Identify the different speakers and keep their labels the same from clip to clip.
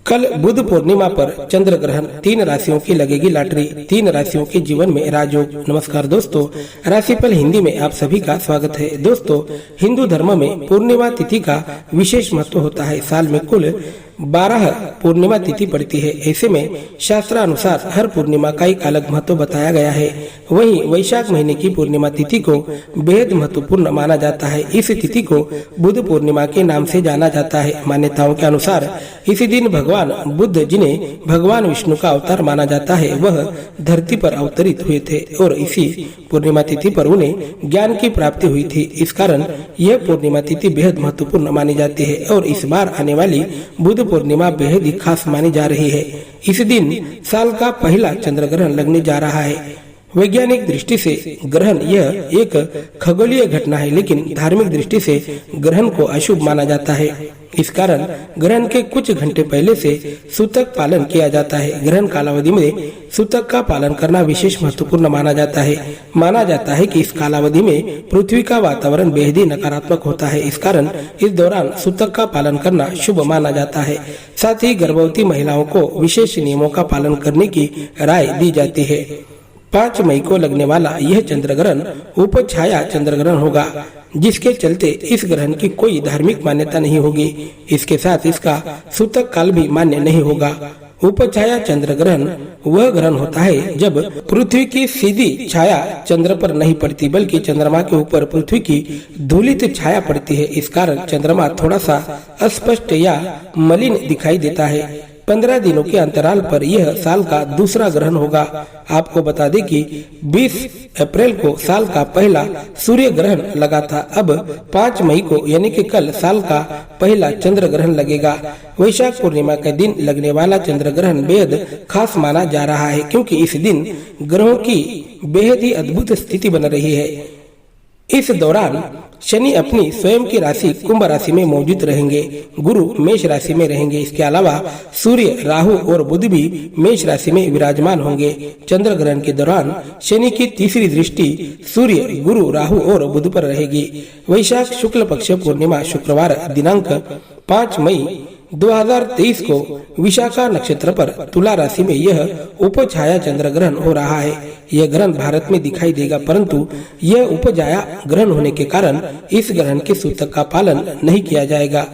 Speaker 1: कल बुध पूर्णिमा पर चंद्र ग्रहण 3 राशियों की लगेगी लॉटरी। 3 राशियों के जीवन में राजयोग। नमस्कार दोस्तों, राशिफल हिंदी में आप सभी का स्वागत है। दोस्तों, हिंदू धर्म में पूर्णिमा तिथि का विशेष महत्व होता है। साल में कुल 12 पूर्णिमा तिथि पड़ती है। ऐसे में शास्त्रानुसार हर पूर्णिमा का एक अलग महत्व बताया गया है। वहीं वैशाख महीने की पूर्णिमा तिथि को बेहद महत्वपूर्ण माना जाता है। इस तिथि को बुध पूर्णिमा के नाम से जाना जाता है। मान्यताओं के अनुसार इसी दिन भगवान बुद्ध, जिन्हें भगवान विष्णु का अवतार माना जाता है, वह धरती पर अवतरित हुए थे और इसी पूर्णिमा तिथि पर उन्हें ज्ञान की प्राप्ति हुई थी। इस कारण यह पूर्णिमा तिथि बेहद महत्वपूर्ण मानी जाती है और इस बार आने वाली बुध पूर्णिमा बेहद ही खास मानी जा रही है। इस दिन साल का पहला चंद्र ग्रहण लगने जा रहा है। वैज्ञानिक दृष्टि से ग्रहण यह एक खगोलीय घटना है, लेकिन धार्मिक दृष्टि से ग्रहण को अशुभ माना जाता है। इस कारण ग्रहण के कुछ घंटे पहले से सूतक पालन किया जाता है। ग्रहण कालावधि में सूतक का पालन करना विशेष महत्वपूर्ण माना जाता है। माना जाता है कि इस कालावधि में पृथ्वी का वातावरण बेहद ही नकारात्मक होता है। इस कारण इस दौरान सूतक का पालन करना शुभ माना जाता है। साथ ही गर्भवती महिलाओं को विशेष नियमों का पालन करने की राय दी जाती है। 5 मई को लगने वाला यह चंद्र ग्रहण उपछाया चंद्र ग्रहण होगा, जिसके चलते इस ग्रहण की कोई धार्मिक मान्यता नहीं होगी। इसके साथ इसका सूतक काल भी मान्य नहीं होगा। उपछाया चंद्र ग्रहण वह ग्रहण होता है जब पृथ्वी की सीधी छाया चंद्र पर नहीं पड़ती, बल्कि चंद्रमा के ऊपर पृथ्वी की धूलित छाया पड़ती है। इस कारण चंद्रमा थोड़ा सा अस्पष्ट या मलिन दिखाई देता है। 15 दिनों के अंतराल पर यह साल का दूसरा ग्रहण होगा। आपको बता दें कि 20 अप्रैल को साल का पहला सूर्य ग्रहण लगा था। अब 5 मई को यानी कि कल साल का पहला चंद्र ग्रहण लगेगा। वैशाख पूर्णिमा के दिन लगने वाला चंद्र ग्रहण बेहद खास माना जा रहा है, क्योंकि इस दिन ग्रहों की बेहद ही अद्भुत स्थिति बन रही है। इस दौरान शनि अपनी स्वयं की राशि कुंभ राशि में मौजूद रहेंगे, गुरु मेष राशि में रहेंगे। इसके अलावा सूर्य, राहु और बुध भी मेष राशि में विराजमान होंगे। चंद्र ग्रहण के दौरान शनि की तीसरी दृष्टि सूर्य, गुरु, राहु और बुध पर रहेगी। वैशाख शुक्ल पक्ष पूर्णिमा शुक्रवार दिनांक 5 मई 2023 को विशाखा नक्षत्र पर तुला राशि में यह उपछाया चंद्र ग्रहण हो रहा है। यह ग्रहण भारत में दिखाई देगा, परंतु यह उपछाया ग्रहण होने के कारण इस ग्रहण के सूतक का पालन नहीं किया जाएगा।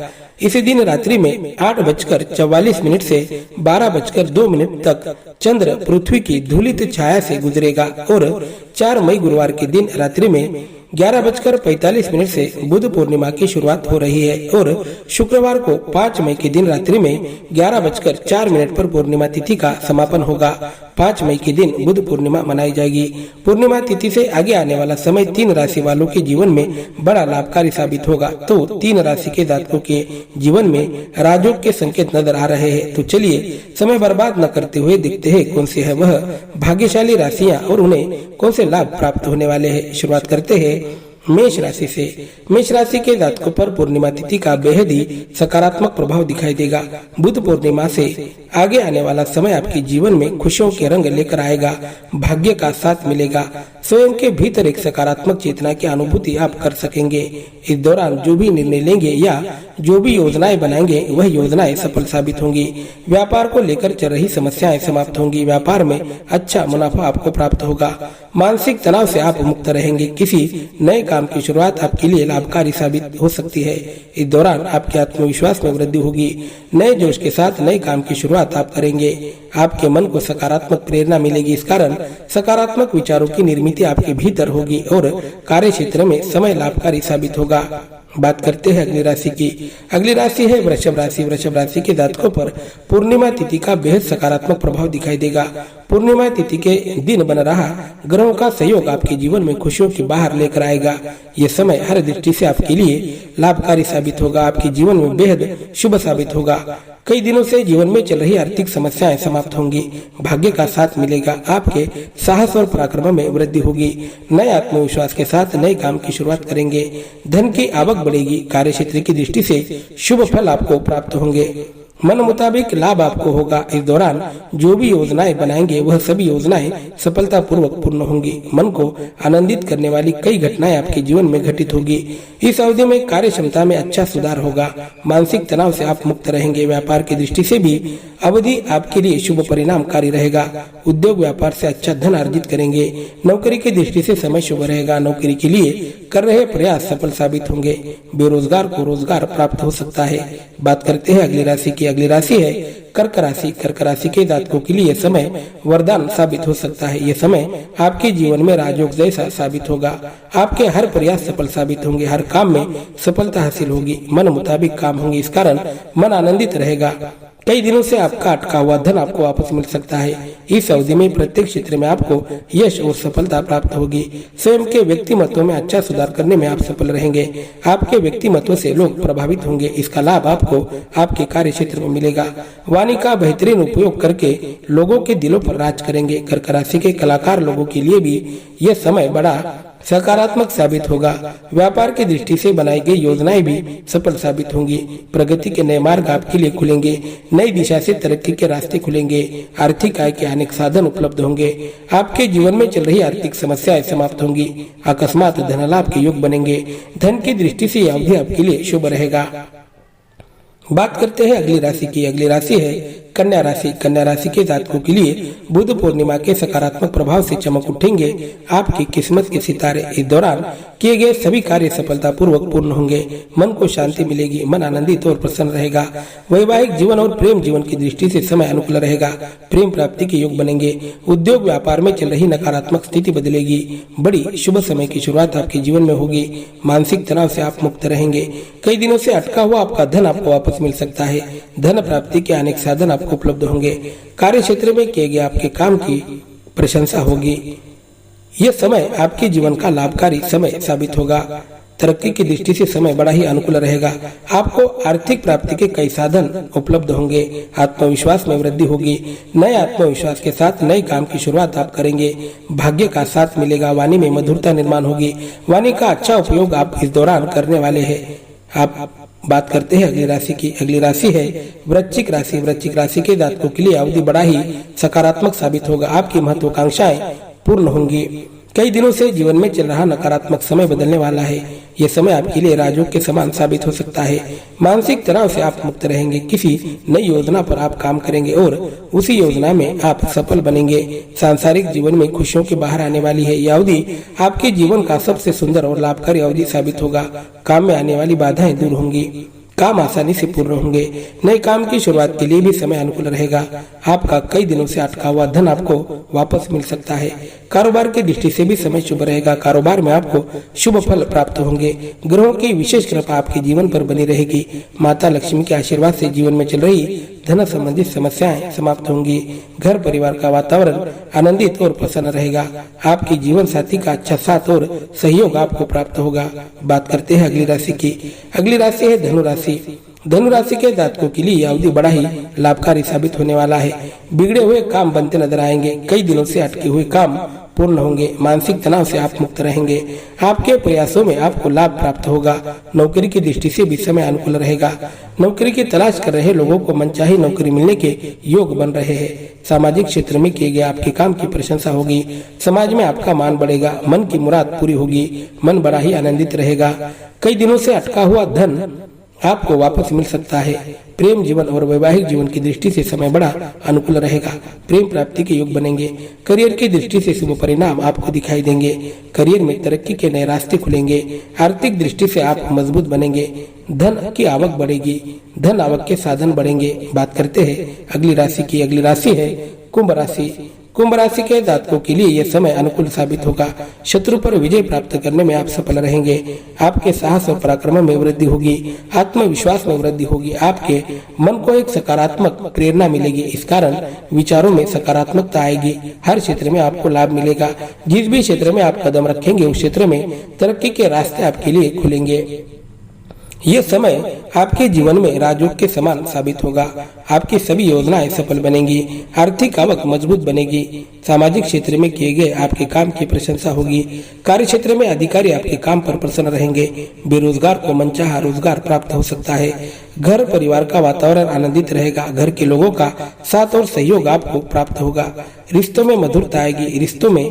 Speaker 1: इसी दिन रात्रि में 8:44 से 12:02 तक चंद्र पृथ्वी की धूलित छाया से गुजरेगा और 4 मई गुरुवार के दिन रात्रि में 11:45 से बुध पूर्णिमा की शुरुआत हो रही है और शुक्रवार को 5 मई के दिन रात्रि में 11:04 पर पूर्णिमा तिथि का समापन होगा। 5 मई के दिन बुध पूर्णिमा मनाई जाएगी। पूर्णिमा तिथि से आगे आने वाला समय 3 राशि वालों के जीवन में बड़ा लाभकारी साबित होगा। तो 3 राशि के जातकों के जीवन में राजयोग के संकेत नजर आ रहे हैं। तो चलिए समय बर्बाद न करते हुए देखते हैं कौन सी है वह भाग्यशाली राशियां और उन्हें कौन से लाभ प्राप्त होने वाले हैं। शुरुआत करते हैं मेष राशि से। मेष राशि के जातकों पर पूर्णिमा तिथि का बेहद ही सकारात्मक प्रभाव दिखाई देगा। बुध पूर्णिमा से आगे आने वाला समय आपके जीवन में खुशियों के रंग लेकर आएगा, भाग्य का साथ मिलेगा। स्वयं के भीतर एक सकारात्मक चेतना की अनुभूति आप कर सकेंगे। इस दौरान जो भी निर्णय लेंगे या जो भी योजनाएं बनाएंगे वह योजनाएं सफल साबित होंगी। व्यापार को लेकर चल रही समस्याएं समाप्त होंगी। व्यापार में अच्छा मुनाफा आपको प्राप्त होगा। मानसिक तनाव से आप मुक्त रहेंगे। किसी नए काम की शुरुआत आपके लिए लाभकारी साबित हो सकती है। इस दौरान आपके आत्मविश्वास में वृद्धि होगी। नए जोश के साथ नए काम की शुरुआत आप करेंगे। आपके मन को सकारात्मक प्रेरणा मिलेगी। इस कारण सकारात्मक विचारों की निर्मित आपके भीतर होगी और कार्य क्षेत्र में समय लाभकारी साबित होगा। बात करते हैं अगली राशि की। अगली राशि है वृषभ राशि। वृषभ राशि के जातकों पर पूर्णिमा तिथि का बेहद सकारात्मक प्रभाव दिखाई देगा। पूर्णिमा तिथि के दिन बन रहा ग्रहों का सहयोग आपके जीवन में खुशियों की बाहर लेकर आएगा। ये समय हर दृष्टि से आपके लिए लाभकारी साबित होगा। आपके जीवन में बेहद शुभ साबित होगा। कई दिनों से जीवन में चल रही आर्थिक समस्याएं समाप्त होंगी। भाग्य का साथ मिलेगा। आपके साहस और पराक्रम में वृद्धि होगी। नए आत्मविश्वास के साथ नए काम की शुरुआत करेंगे। धन की आवक बढ़ेगी। कार्य क्षेत्र की दृष्टि से शुभ फल आपको प्राप्त होंगे। मन मुताबिक लाभ आपको होगा। इस दौरान जो भी योजनाएं बनाएंगे वह सभी योजनाएं सफलता पूर्वक पूर्ण होंगी। मन को आनंदित करने वाली कई घटनाएं आपके जीवन में घटित होगी। इस अवधि में कार्य क्षमता में अच्छा सुधार होगा। मानसिक तनाव से आप मुक्त रहेंगे। व्यापार की दृष्टि से भी अवधि आपके लिए शुभ परिणामकारी रहेगा। उद्योग व्यापार से अच्छा धन अर्जित करेंगे। नौकरी की दृष्टि से समय शुभ रहेगा। नौकरी के लिए कर रहे प्रयास सफल साबित होंगे। बेरोजगार को रोजगार प्राप्त हो सकता है। बात करते हैं अगली राशि की। अगली राशि है कर्क राशि। कर्क राशि के जातकों के लिए यह समय वरदान साबित हो सकता है। यह समय आपके जीवन में राजयोग जैसा साबित होगा। आपके हर प्रयास सफल साबित होंगे। हर काम में सफलता हासिल होगी। मन मुताबिक काम होंगे। इस कारण मन आनंदित रहेगा। कई दिनों से आपका अटका हुआ धन आपको वापस मिल सकता है। इस अवधि में प्रत्येक क्षेत्र में आपको यश और सफलता प्राप्त होगी। स्वयं के व्यक्तिमत्व में अच्छा सुधार करने में आप सफल रहेंगे। आपके व्यक्तिमत्व से लोग प्रभावित होंगे। इसका लाभ आपको आपके कार्य क्षेत्र में मिलेगा। वाणी का बेहतरीन उपयोग करके लोगों के दिलों पर राज करेंगे। कर्क राशि के कलाकार लोगों के लिए भी यह समय बड़ा सकारात्मक साबित होगा। व्यापार की दृष्टि से बनाई गई योजनाएं भी सफल साबित होंगी। प्रगति के नए मार्ग आपके लिए खुलेंगे। नई दिशा से तरक्की के रास्ते खुलेंगे। आर्थिक आय के अनेक साधन उपलब्ध होंगे। आपके जीवन में चल रही आर्थिक समस्याएं समाप्त होंगी। अकस्मात धन लाभ के योग बनेंगे। धन की दृष्टि से यह अवधि आपके लिए शुभ रहेगा। बात करते हैं अगली राशि की। अगली राशि है कन्या राशि। कन्या राशि के जातकों के लिए बुध पूर्णिमा के सकारात्मक प्रभाव से चमक उठेंगे आपकी किस्मत के सितारे। इस दौरान किए गए सभी कार्य सफलता पूर्वक पूर्ण होंगे। मन को शांति मिलेगी। मन आनंदित और प्रसन्न रहेगा। वैवाहिक जीवन और प्रेम जीवन की दृष्टि से समय अनुकूल रहेगा। प्रेम प्राप्ति के योग बनेंगे। उद्योग व्यापार में चल रही नकारात्मक स्थिति बदलेगी। बड़ी शुभ समय की शुरुआत आपके जीवन में होगी। मानसिक तनाव से आप मुक्त रहेंगे। कई दिनों से अटका हुआ आपका धन आपको वापस मिल सकता है। धन प्राप्ति के अनेक साधन आपको उपलब्ध होंगे। कार्य क्षेत्र में किए गए आपके काम की प्रशंसा होगी। यह समय आपके जीवन का लाभकारी समय साबित होगा। तरक्की की दृष्टि से समय बड़ा ही अनुकूल रहेगा। आपको आर्थिक प्राप्ति के कई साधन उपलब्ध होंगे। आत्मविश्वास में वृद्धि होगी। नए आत्मविश्वास के साथ नए काम की शुरुआत आप करेंगे। भाग्य का साथ मिलेगा। वाणी में मधुरता निर्माण होगी। वाणी का अच्छा उपयोग आप इस दौरान करने वाले हैं। आप बात करते हैं अगली राशि की। अगली राशि है वृश्चिक राशि। वृश्चिक राशि के जातकों के लिए अवधि बड़ा ही सकारात्मक साबित होगा। आपकी महत्वाकांक्षाएं पूर्ण होंगी। कई दिनों से जीवन में चल रहा नकारात्मक समय बदलने वाला है। यह समय आपके लिए राजयोग के समान साबित हो सकता है। मानसिक तनाव से आप मुक्त रहेंगे। किसी नई योजना पर आप काम करेंगे और उसी योजना में आप सफल बनेंगे। सांसारिक जीवन में खुशियों के बाहर आने वाली है। यह अवधि आपके जीवन का सबसे सुंदर और लाभकारी अवधि साबित होगा। काम में आने वाली बाधाएं दूर होंगी। काम आसानी से पूर्ण होंगे। नए काम की शुरुआत के लिए भी समय अनुकूल रहेगा। आपका कई दिनों से अटका हुआ धन आपको वापस मिल सकता है। कारोबार की दृष्टि से भी समय शुभ रहेगा। कारोबार में आपको शुभ फल प्राप्त होंगे। ग्रहों की विशेष कृपा आपके जीवन पर बनी रहेगी। माता लक्ष्मी के आशीर्वाद से जीवन में चल रही धन संबंधित समस्याएं समाप्त होंगी। घर परिवार का वातावरण आनंदित और प्रसन्न रहेगा। आपकी जीवन साथी का अच्छा साथ और सहयोग आपको प्राप्त होगा। बात करते हैं अगली राशि की। अगली राशि है धनु राशि। धनु राशि के जातकों के लिए यह अवधि बड़ा ही लाभकारी साबित होने वाला है। बिगड़े हुए काम बनते नजर आएंगे। कई दिनों से अटके हुए काम पूर्ण होंगे। मानसिक तनाव से आप मुक्त रहेंगे। आपके प्रयासों में आपको लाभ प्राप्त होगा। नौकरी की दृष्टि से भी समय अनुकूल रहेगा। नौकरी की तलाश कर रहे लोगों को मनचाही नौकरी मिलने के योग बन रहे हैं। सामाजिक क्षेत्र में किए गए आपके काम की प्रशंसा होगी। समाज में आपका मान बढ़ेगा। मन की मुराद पूरी होगी। मन बड़ा ही आनंदित रहेगा। कई दिनों से अटका हुआ धन आपको वापस मिल सकता है। प्रेम जीवन और वैवाहिक जीवन की दृष्टि से समय बड़ा अनुकूल रहेगा। प्रेम प्राप्ति के योग बनेंगे। करियर की दृष्टि से शुभ परिणाम आपको दिखाई देंगे। करियर में तरक्की के नए रास्ते खुलेंगे। आर्थिक दृष्टि से आप मजबूत बनेंगे। धन की आवक बढ़ेगी। धन आवक के साधन बढ़ेंगे। बात करते हैं अगली राशि की। अगली राशि है कुंभ राशि। कुंभ राशि के जातकों के लिए यह समय अनुकूल साबित होगा। शत्रु पर विजय प्राप्त करने में आप सफल रहेंगे। आपके साहस और पराक्रम में वृद्धि होगी। आत्मविश्वास में वृद्धि होगी। आपके मन को एक सकारात्मक प्रेरणा मिलेगी। इस कारण विचारों में सकारात्मकता आएगी। हर क्षेत्र में आपको लाभ मिलेगा। जिस भी क्षेत्र में आप कदम रखेंगे उस क्षेत्र में तरक्की के रास्ते आपके लिए खुलेंगे। यह समय आपके जीवन में राजयोग के समान साबित होगा। आपकी सभी योजनाएं सफल बनेंगी। आर्थिक आवक मजबूत बनेगी। सामाजिक क्षेत्र में किए गए आपके काम की प्रशंसा होगी। कार्य क्षेत्र में अधिकारी आपके काम पर प्रसन्न रहेंगे। बेरोजगार को मनचाहा रोजगार प्राप्त हो सकता है। घर परिवार का वातावरण आनंदित रहेगा। घर के लोगों का साथ और सहयोग आपको प्राप्त होगा। रिश्तों में मधुरता आएगी। रिश्तों में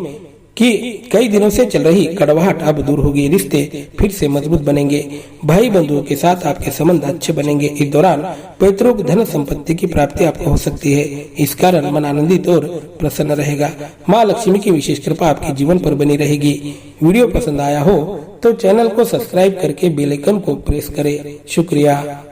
Speaker 1: कि कई दिनों से चल रही कड़वाहट अब दूर होगी। रिश्ते फिर से मजबूत बनेंगे। भाई बंधुओं के साथ आपके संबंध अच्छे बनेंगे। इस दौरान पैतृक धन संपत्ति की प्राप्ति आपको हो सकती है। इस कारण मन आनंदित और प्रसन्न रहेगा। माँ लक्ष्मी की विशेष कृपा आपके जीवन पर बनी रहेगी। वीडियो पसंद आया हो तो चैनल को सब्सक्राइब करके बेल आइकन को प्रेस करें। शुक्रिया।